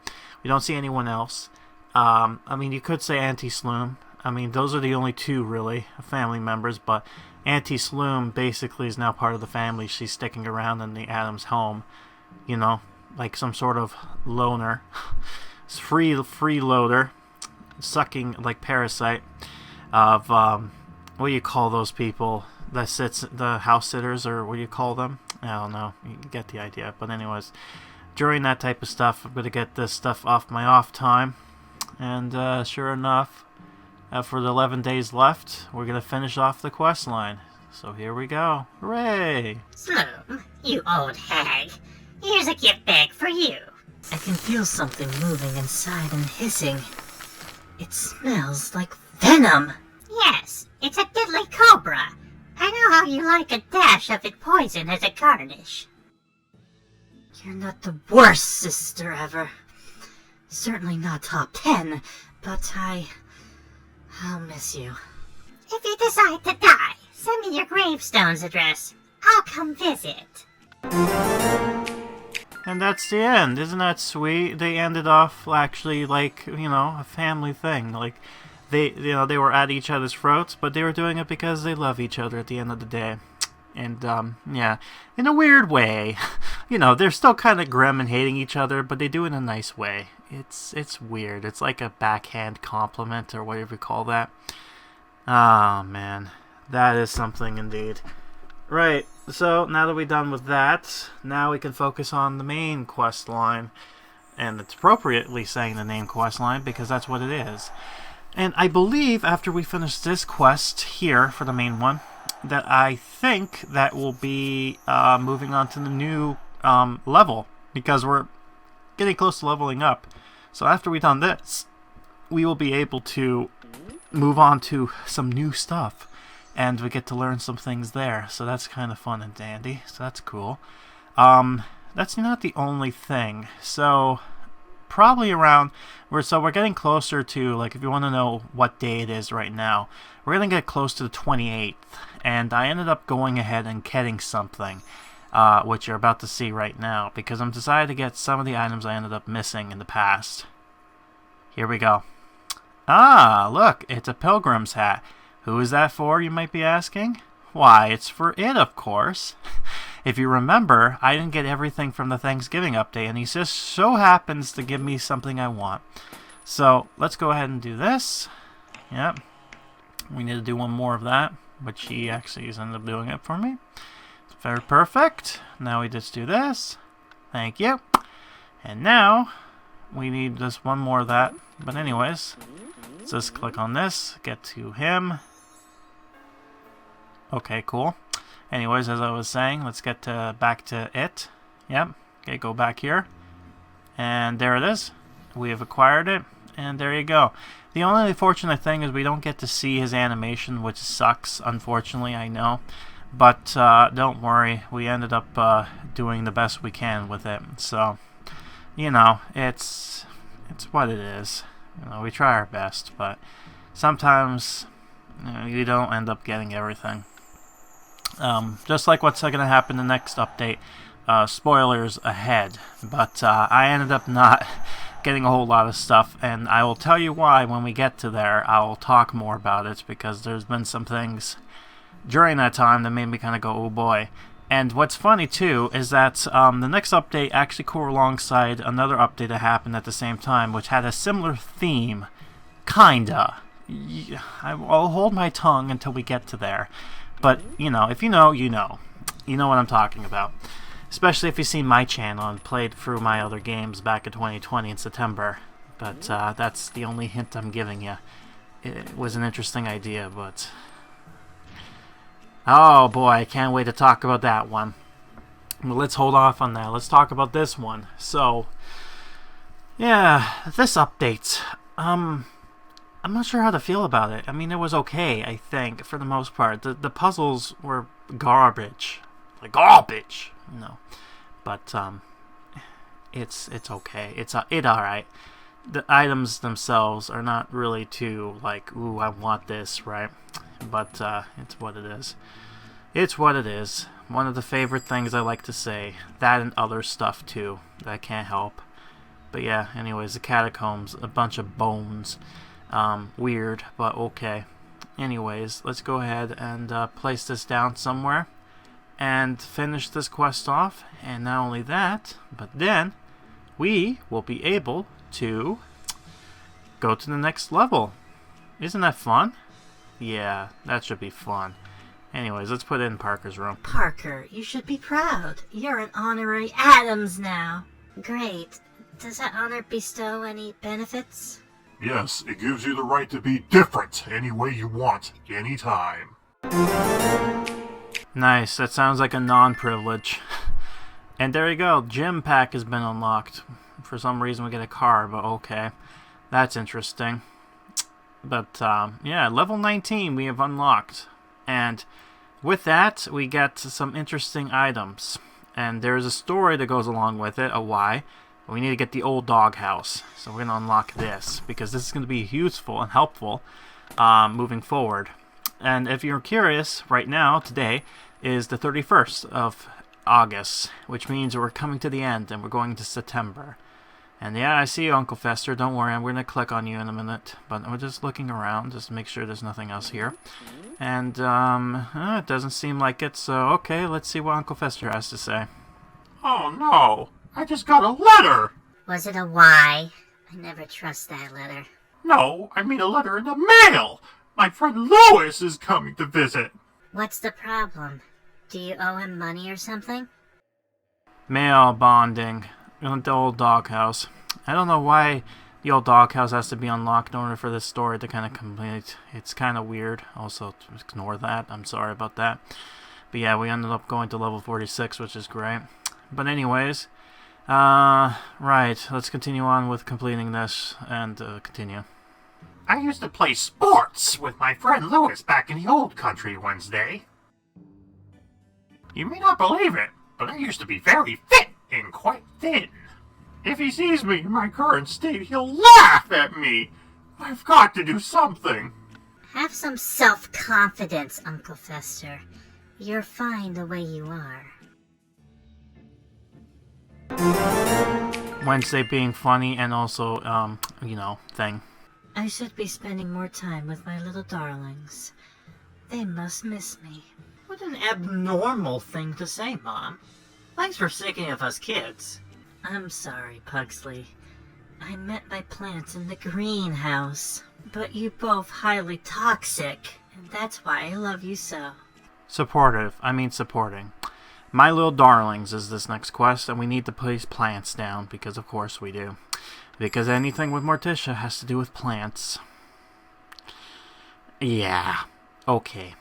We don't see anyone else. I mean, you could say Auntie Sloom. I mean, those are the only two really family members, but Auntie Sloom basically is now part of the family. She's sticking around in the Addams home, you know, like some sort of loner. Freeloader, sucking like parasite of what do you call those people that sits, the house sitters, or what do you call them? I don't know. You get the idea. But anyways, during that type of stuff, I'm gonna get this stuff off my off time, and sure enough, for the 11 days left, we're gonna finish off the quest line. So here we go! Hooray! Sloom, you old hag, here's a gift bag for you. I can feel something moving inside and hissing. It smells like venom. Yes, it's a deadly cobra. I know how you like a dash of it poison as a garnish. You're not the worst sister ever. Certainly not top 10, but I'll miss you. If you decide to die, send me your gravestone's address. I'll come visit. And that's the end. Isn't that sweet? They ended off actually like, you know, a family thing. Like they were at each other's throats, but they were doing it because they love each other at the end of the day. And yeah, in a weird way. You know, they're still kind of grim and hating each other, but they do it in a nice way. It's weird. It's like a backhand compliment or whatever you call that. Oh man, that is something indeed. Right, so now that we're done with that, now we can focus on the main quest line. And it's appropriately saying the name quest line because that's what it is. And I believe after we finish this quest here for the main one, that I think that will be moving on to the new level, because we're getting close to leveling up. So after we've done this, we will be able to move on to some new stuff. And we get to learn some things there, so that's kind of fun and dandy, so that's cool. That's not the only thing, so probably around, we're getting closer to, like, if you want to know what day it is right now, we're going to get close to the 28th, and I ended up going ahead and getting something, which you're about to see right now, because I'm decided to get some of the items I ended up missing in the past. Here we go. Ah, look, it's a pilgrim's hat. Who is that for, you might be asking? Why, it's for it, of course. If you remember, I didn't get everything from the Thanksgiving update, and he just so happens to give me something I want. So, let's go ahead and do this. Yep. We need to do one more of that, which he actually has ended up doing it for me. It's very perfect. Now we just do this. Thank you. And now, we need just one more of that. But anyways, let's just click on this, get to him. Okay, cool. Anyways, as I was saying, let's get back to it. Yep. Okay, go back here. And there it is. We have acquired it. And there you go. The only unfortunate thing is we don't get to see his animation, which sucks, unfortunately, I know. But don't worry. We ended up doing the best we can with it. So, you know, it's what it is. We try our best, but sometimes you don't end up getting everything. Just like what's going to happen in the next update. Spoilers ahead, but I ended up not getting a whole lot of stuff, and I will tell you why when we get to there. I'll talk more about it, because there's been some things during that time that made me kind of go, oh boy. And what's funny too is that the next update actually came alongside another update that happened at the same time, which had a similar theme, kinda. I'll hold my tongue until we get to there, but if you know, you know what I'm talking about. Especially if you've seen my channel and played through my other games back in 2020 in September. But that's the only hint I'm giving you. It was an interesting idea, but... oh boy, I can't wait to talk about that one. Well, let's hold off on that. Let's talk about this one. So, yeah, this update. I'm not sure how to feel about it. I mean, it was okay, I think, for the most part. The puzzles were garbage. Like garbage! But it's okay. It's alright. The items themselves are not really too like, ooh, I want this, right? But it's what it is. It's what it is. One of the favorite things I like to say. That and other stuff too that I can't help. But yeah, anyways, the catacombs, a bunch of bones. Weird, but okay. Anyways, let's go ahead and place this down somewhere and finish this quest off. And not only that, but then we will be able to go to the next level. Isn't that fun? Yeah, that should be fun. Anyways, let's put it in Parker's room. Parker, you should be proud. You're an honorary Addams now. Great. Does that honor bestow any benefits? Yes, it gives you the right to be different any way you want, anytime. Nice, that sounds like a non-privilege. And there you go, gym pack has been unlocked. For some reason we get a car, but okay. That's interesting. But, yeah, level 19 we have unlocked. And with that, we get some interesting items. And there's a story that goes along with it, a why. We need to get the old doghouse. So we're going to unlock this, because this is going to be useful and helpful moving forward. And if you're curious, right now, today, is the 31st of August, which means we're coming to the end, and we're going to September. And yeah, I see you, Uncle Fester. Don't worry, I'm going to click on you in a minute. But we're just looking around, just to make sure there's nothing else here. And, it doesn't seem like it, so okay, let's see what Uncle Fester has to say. Oh no, I just got a letter! Was it a Y? I never trust that letter. No, I mean a letter in the mail! My friend Lois is coming to visit! What's the problem? Do you owe him money or something? Mail bonding. The old doghouse. I don't know why the old doghouse has to be unlocked in order for this story to kind of complete. It's kind of weird. Also, ignore that. I'm sorry about that. But yeah, we ended up going to level 46, which is great. But anyways, right. Let's continue on with completing this and continue. I used to play sports with my friend Louis back in the old country Wednesday. You may not believe it, but I used to be very fit and quite thin. If he sees me in my current state, he'll laugh at me. I've got to do something. Have some self-confidence, Uncle Fester. You're fine the way you are. Wednesday being funny and also, thing. I should be spending more time with my little darlings. They must miss me. What an abnormal thing to say, Mom. Thanks for thinking of us kids. I'm sorry, Pugsley. I meant by plants in the greenhouse. But you both highly toxic, and that's why I love you so. Supporting. My Little Darlings is this next quest, and we need to place plants down, because of course we do. Because anything with Morticia has to do with plants. Yeah. Okay.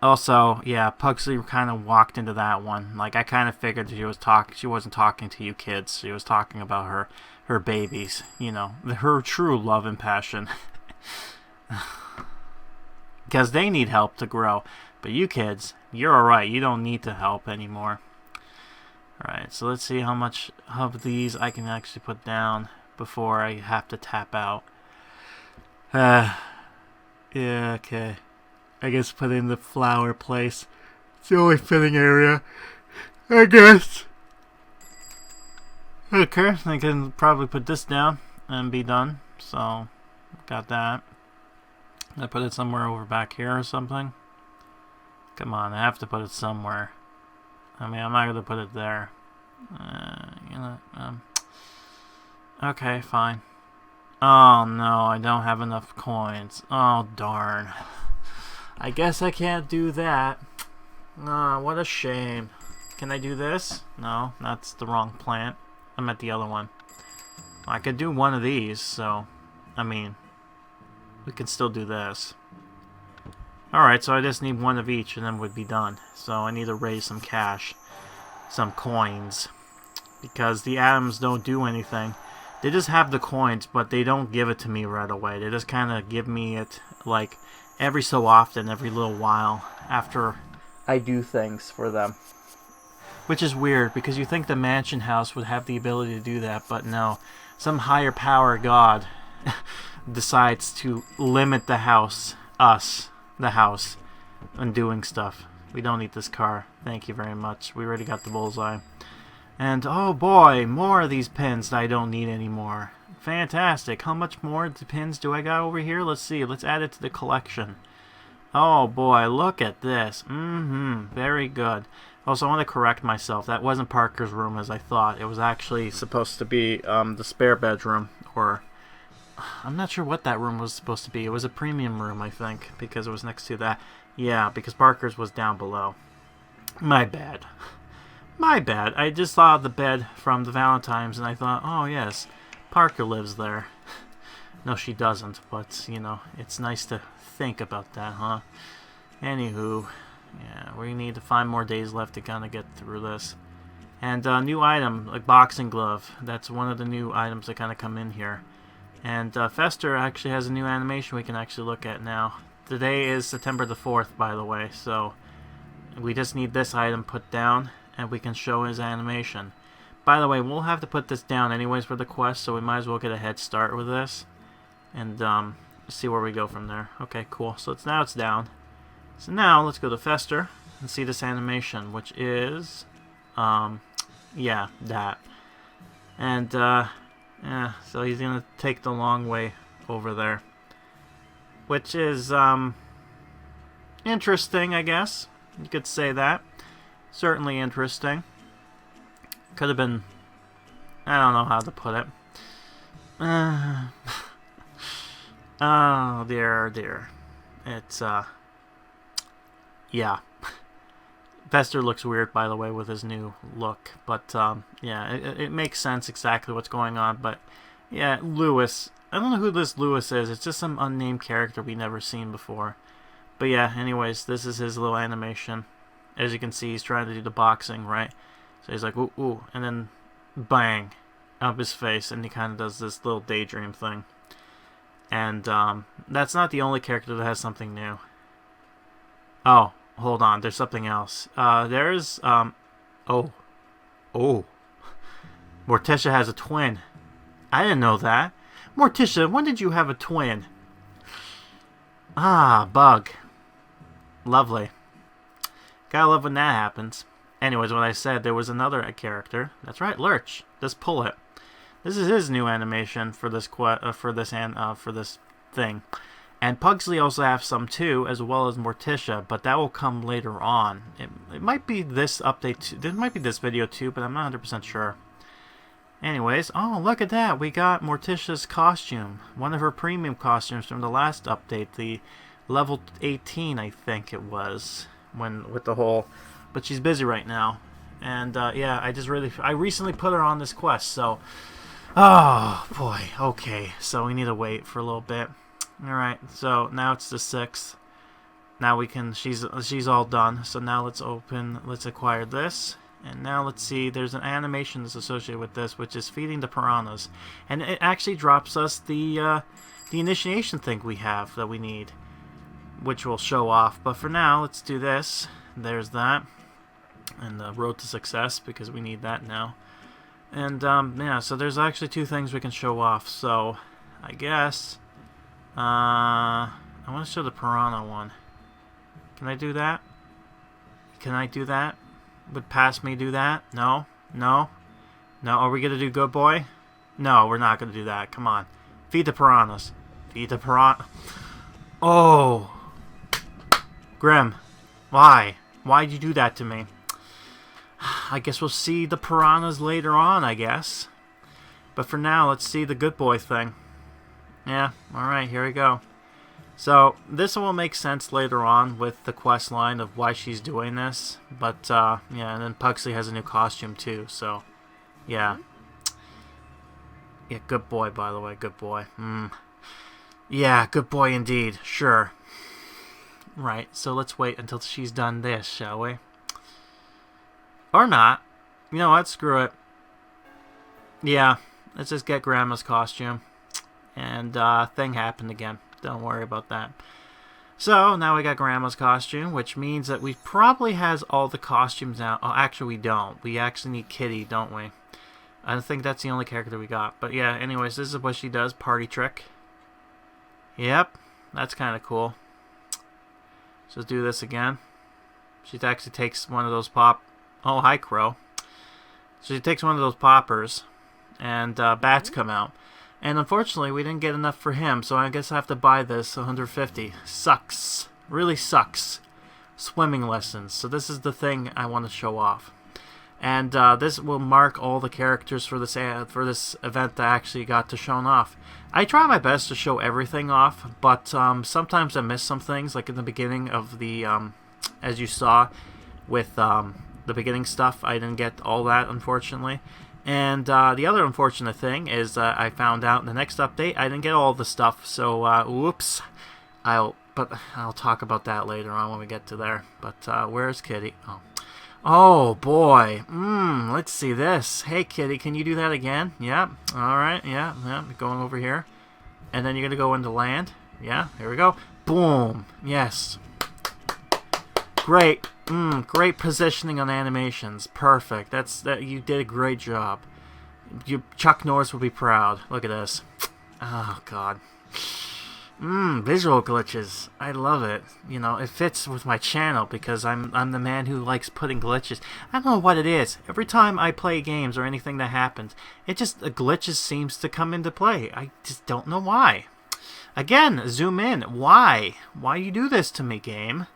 Also, yeah, Pugsley kind of walked into that one. Like, I kind of figured she wasn't talking to you kids. She was talking about her babies. Her true love and passion. Because they need help to grow. But you kids, you're alright. You don't need to help anymore. Alright, so let's see how much of these I can actually put down before I have to tap out. Yeah, okay. I guess put in the flower place. It's the only fitting area, I guess. Okay, I can probably put this down and be done. So, got that. I put it somewhere over back here or something. Come on, I have to put it somewhere. I mean, I'm not gonna put it there. Okay, fine. Oh no, I don't have enough coins. Oh darn. I guess I can't do that. What a shame. Can I do this? No, that's the wrong plant. I'm at the other one. I could do one of these, so... I mean... we can still do this. Alright, so I just need one of each and then we'd be done. So I need to raise some cash. Some coins. Because the Addams don't do anything. They just have the coins, but they don't give it to me right away. They just kind of give me it, like, every so often, every little while, after I do things for them. Which is weird, because you think the mansion house would have the ability to do that, but no. Some higher power god decides to limit the house, the house, on doing stuff. We don't need this car. Thank you very much. We already got the bullseye. And, oh boy, more of these pins that I don't need anymore. Fantastic. How much more pins do I got over here? Let's see. Let's add it to the collection. Oh boy, look at this. Very good. Also, I want to correct myself. That wasn't Parker's room as I thought. It was actually supposed to be the spare bedroom. Or, I'm not sure what that room was supposed to be. It was a premium room, I think, because it was next to that. Yeah, because Parker's was down below. My bad. My bad. I just saw the bed from the Valentines, and I thought, oh yes, Parker lives there. No, she doesn't, but, you know, it's nice to think about that, huh? Anywho, yeah, we need to find more days left to kind of get through this. And new item, like boxing glove. That's one of the new items that kind of come in here. And Fester actually has a new animation we can actually look at now. Today is September the 4th, by the way, so we just need this item put down, and we can show his animation. By the way, we'll have to put this down anyways for the quest, so we might as well get a head start with this. And see where we go from there. Okay, cool. So now it's down. So now let's go to Fester and see this animation, which is... yeah, that. And, yeah, so he's gonna take the long way over there. Which is, interesting, I guess. You could say that. Certainly interesting. Could have been... I don't know how to put it. Oh, dear, dear. It's, yeah. Fester looks weird, by the way, with his new look. But, yeah, it makes sense exactly what's going on. But, yeah, Lewis. I don't know who this Lewis is. It's just some unnamed character we've never seen before. But, yeah, anyways, this is his little animation. As you can see, he's trying to do the boxing, right? So he's like, ooh, ooh, and then bang, up his face, and he kind of does this little daydream thing. And, that's not the only character that has something new. Oh, hold on, there's something else. There's, oh. Morticia has a twin. I didn't know that. Morticia, when did you have a twin? Ah, bug. Lovely. Gotta love when that happens. Anyways, what I said, there was another character. That's right, Lurch. Just pull it. This is his new animation for this for this thing. And Pugsley also has some too, as well as Morticia, but that will come later on. It might be this update too. This might be this video too, but I'm not 100% sure. Anyways, oh look at that. We got Morticia's costume. One of her premium costumes from the last update, the level 18, I think it was. With the whole, but she's busy right now, and yeah, I recently put her on this quest, so oh boy, okay, so we need to wait for a little bit. All right, so now it's the 6th. Now we can, she's all done. So now let's acquire this, and now let's see. There's an animation that's associated with this, which is feeding the piranhas, and it actually drops us the initiation thing we have that we need, which will show off. But for now, let's do this. There's that. And the road to success, because we need that now. And, yeah, so there's actually 2 things we can show off. So, I guess, I want to show the piranha one. Can I do that? Can I do that? Would past me do that? No? No? No? Are we going to do good boy? No, we're not going to do that. Come on. Feed the piranhas. Feed the piranha. Oh. Grim. Why? Why'd you do that to me? I guess we'll see the piranhas later on, I guess. But for now, let's see the good boy thing. Yeah, alright, here we go. So, this will make sense later on with the quest line of why she's doing this. But, yeah, and then Pugsley has a new costume too, so, yeah. Yeah, good boy, by the way, good boy. Yeah, good boy indeed, sure. Right, so let's wait until she's done this, shall we? Or not. You know what, screw it. Yeah, let's just get Grandma's costume. And, thing happened again. Don't worry about that. So, now we got Grandma's costume, which means that we probably has all the costumes now. Oh, actually we don't. We actually need Kitty, don't we? I think that's the only character we got. But yeah, anyways, this is what she does. Party trick. Yep, that's kind of cool. So let's do this again. She actually takes one of those pop... Oh, hi, Crow. So she takes one of those poppers, and bats come out. And unfortunately, we didn't get enough for him, so I guess I have to buy this 150. Sucks. Really sucks. Swimming lessons. So this is the thing I want to show off. And this will mark all the characters for this event that I actually got to shown off. I try my best to show everything off, but sometimes I miss some things, like in the beginning of the, as you saw, with the beginning stuff, I didn't get all that, unfortunately. And the other unfortunate thing is I found out in the next update I didn't get all the stuff, so whoops. But I'll talk about that later on when we get to there. But where's Kitty? Oh boy. Let's see this. Hey Kitty, can you do that again? Yeah. All right. Yeah. Going over here, and then you're gonna go into land. Yeah. Here we go. Boom. Yes. Great. Great positioning on animations. Perfect. You did a great job. Chuck Norris will be proud. Look at this. Oh God. Visual glitches. I love it. You know, it fits with my channel because I'm the man who likes putting glitches. I don't know what it is. Every time I play games or anything that happens, glitches seems to come into play. I just don't know why. Again, zoom in. Why? Why you do this to me, game?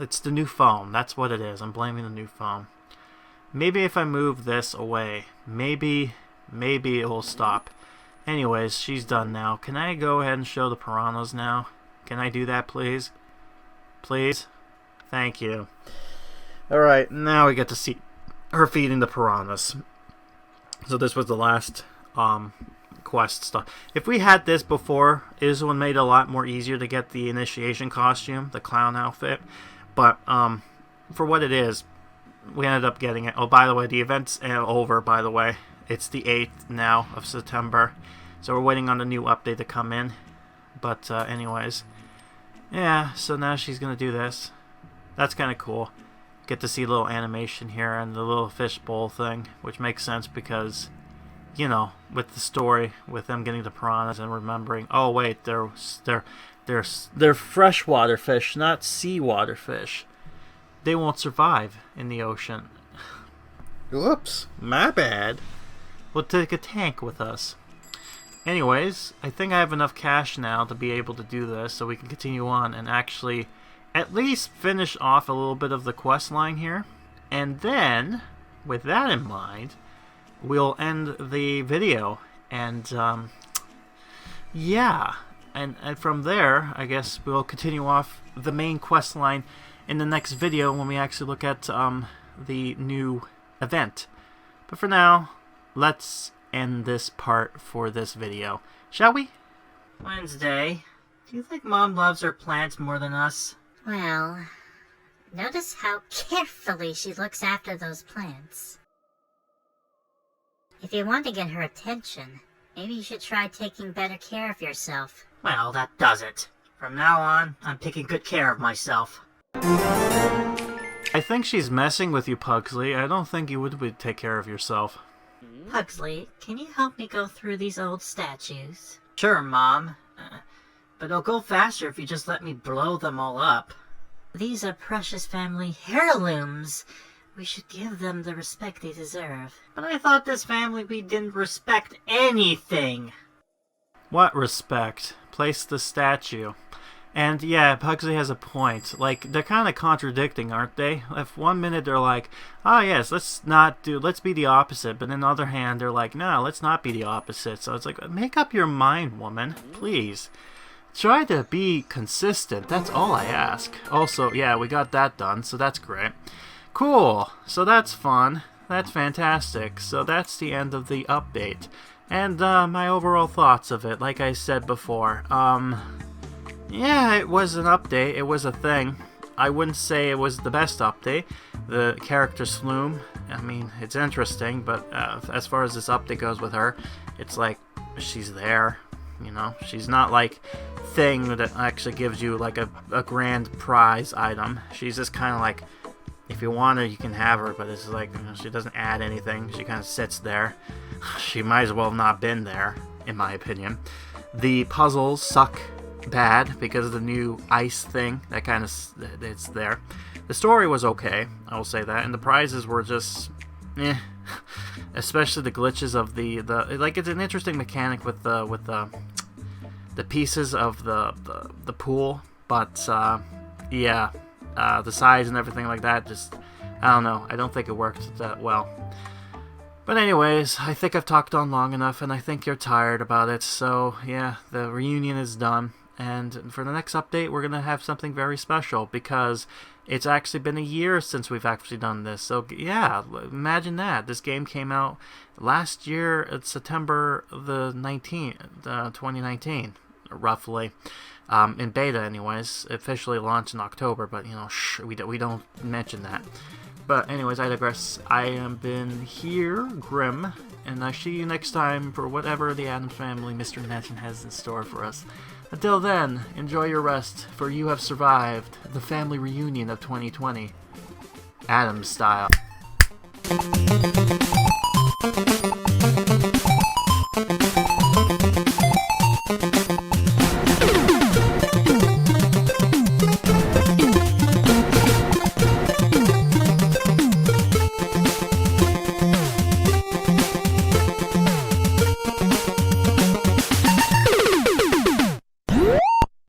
It's the new phone. That's what it is. I'm blaming the new phone. Maybe if I move this away, maybe it will stop. Anyways, she's done now. Can I go ahead and show the piranhas now? Can I do that, please? Please? Thank you. Alright, now we get to see her feeding the piranhas. So this was the last quest stuff. If we had this before, this one made it a lot more easier to get the initiation costume, the clown outfit. But for what it is, we ended up getting it. Oh, by the way, the event's over, by the way. It's the 8th now of September. So we're waiting on the new update to come in. But anyways. Yeah, so now she's going to do this. That's kind of cool. Get to see a little animation here and the little fishbowl thing. Which makes sense because, you know, with the story, with them getting the piranhas and remembering. Oh, wait, they're freshwater fish, not seawater fish. They won't survive in the ocean. Whoops, my bad. We'll take a tank with us. Anyways, I think I have enough cash now to be able to do this, so we can continue on and actually at least finish off a little bit of the quest line here. And then, with that in mind, we'll end the video. And, yeah. And from there, I guess we'll continue off the main quest line in the next video when we actually look at the new event. But for now, let's end this part for this video, shall we? Wednesday, do you think Mom loves her plants more than us? Well, notice how carefully she looks after those plants. If you want to get her attention, maybe you should try taking better care of yourself. Well, that does it. From now on, I'm taking good care of myself. I think she's messing with you, Pugsley. I don't think you would take care of yourself. Pugsley, can you help me go through these old statues? Sure, Mom. But it'll go faster if you just let me blow them all up. These are precious family heirlooms. We should give them the respect they deserve. But I thought this family we didn't respect anything. What respect? Place the statue. And yeah, Pugsley has a point. Like, they're kind of contradicting, aren't they? If 1 minute they're like, oh yes, let's be the opposite. But on the other hand, they're like, no, let's not be the opposite. So it's like, make up your mind, woman. Please. Try to be consistent. That's all I ask. Also, yeah, we got that done, so that's great. Cool. So that's fun. That's fantastic. So that's the end of the update. And my overall thoughts of it, like I said before. Yeah, it was an update. It was a thing. I wouldn't say it was the best update. The character Sloom, I mean, it's interesting, but as far as this update goes with her, it's like, she's there. You know, she's not like thing that actually gives you like a grand prize item. She's just kind of like, if you want her, you can have her, but it's like, you know, she doesn't add anything. She kind of sits there. She might as well have not been there, in my opinion. The puzzles suck bad because of the new ice thing. That kind of, it's there. The story was okay, I will say that, and the prizes were just, especially the glitches of the like, it's an interesting mechanic with the pieces of the pool, but yeah, the size and everything like that, just, I don't know, I don't think it worked that well. But anyways, I think I've talked on long enough, and I think you're tired about it, so yeah, the reunion is done. And for the next update, we're going to have something very special, because it's actually been a year since we've actually done this. So yeah, imagine that. This game came out last year, September the 19th, 2019, roughly. In beta anyways. Officially launched in October, but you know, we don't mention that. But anyways, I digress. I have been here, Grim, and I see you next time for whatever the Addams Family Mystery Mansion has in store for us. Until then, enjoy your rest, for you have survived the family reunion of 2020. Addams style.